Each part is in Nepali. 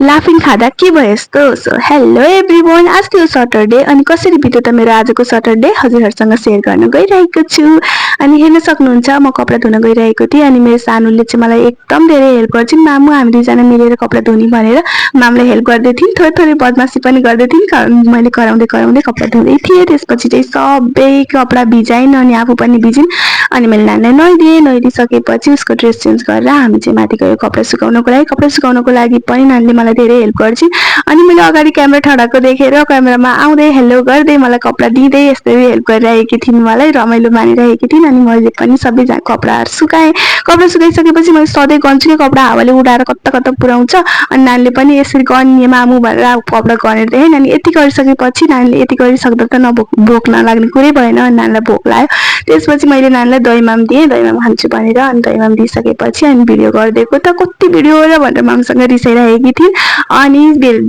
लाफिङ खाँदा के भयो यस्तो। सो हेलो एभ्रिवान, आज थियो सटरडे अनि कसरी बित्यो त मेरो आजको सटरडे हजुरहरूसँग सेयर गर्न गइरहेको छु। अनि हेर्न सक्नुहुन्छ म कपडा धुन गइरहेको थिएँ अनि मेरो सानोले चाहिँ मलाई एकदम धेरै हेल्प गर्छिन्। मामु हामी दुईजना मिलेर कपडा धुने भनेर मामले हेल्प गर्दै थिइन्, थोरै थोरै बदमासी पनि गर्दै थिइन्। मैले कराउँदै कराउँदै कपडा धुँदै थिएँ। त्यसपछि चाहिँ सबै कपडा भिजाइन् अनि आफू पनि भिजिन्। अनि मैले नानीलाई नुहाइदिसकेपछि उसको ड्रेस चेन्ज गरेर हामी चाहिँ माथि गयो कपडा सुकाउनको लागि पनि नानीले मलाई धेरै हेल्प गर्छिन्। अनि मैले अगाडि क्यामेरा ठडाएको देखेर क्यामेरामा आउँदै हेल्लो गर्दै मलाई कपडा दिँदै यसरी हेल्प गरिरहेकी थिइन्, मलाई रमाइलो मानिरहेकी थिइन्। अनि मैले पनि सबैजना कपडाहरू सुकाएँ। कपडा सुकाइसकेपछि मैले सधैँ गन्छु कि कपडा हावाले उडाएर कता कता पुऱ्याउँछ। अनि नानीले पनि यसरी गन्ने मामु भनेर कपडा गनेर देखेन्। अनि यति गरिसकेपछि नानीले यति गरिसक्दा त भोक नलाग्ने कुरै भएन। अनि नानीलाई भोक लाग्यो। त्यसपछि मैले नानीलाई दहीमाम दिएँ, दहीमाम खान्छु भनेर। अनि दहीमाम दिइसकेपछि अनि भिडियो गरिदिएको त कति भिडियो र भनेर मामसँग रिसाइरहेकी थिइन्। अनि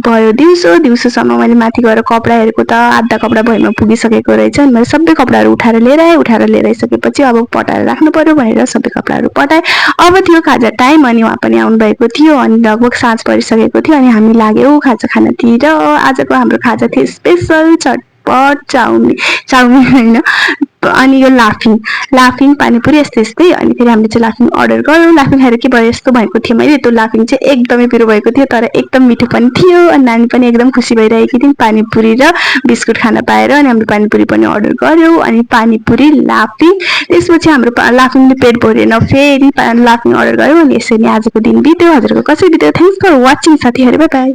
भयो दिउँसोसम्म मैले माथि गएर कपडा हेरेको त आधा कपडा भुइँमा पुगिसकेको रहेछ। अनि मैले सबै कपडाहरू उठाएर लिएर आइसकेपछि अब पटाएर राख्नु पर्यो भनेर सबै कपडाहरू पटाएँ। अब थियो खाजा टाइम अनि उहाँ पनि आउनु भएको थियो अनि लगभग साँझ परिसकेको थियो अनि हामी लाग्यौँ खाजा खानतिर। आजको हाम्रो खाजा थियो स्पेसल चटपट चाउमिन होइन, अनि यो लाफिङ पानीपुरी यस्तै। अनि फेरि हामीले चाहिँ लाफिङ अर्डर गऱ्यौँ। लाफिङ खाएर के भयो यस्तो भएको थियो मैले, त्यो लाफिङ चाहिँ एकदमै पिरो भएको थियो तर एकदम मिठो पनि थियो। अनि नानी पनि एकदम खुसी भइरहेकी थिइन् पानीपुरी र बिस्कुट खान पाएर। अनि हामीले पानीपुरी पनि अर्डर गऱ्यौँ अनि पानीपुरी लाफिङ। त्यसपछि हाम्रो लाफिङले पेट भरेन, फेरि लाफिङ अर्डर गऱ्यौँ। अनि यसरी आजको दिन बित्यो। हजुरको कसरी बित्यो? थ्याङ्क्स फर वाचिङ साथीहरू, बाई बाई।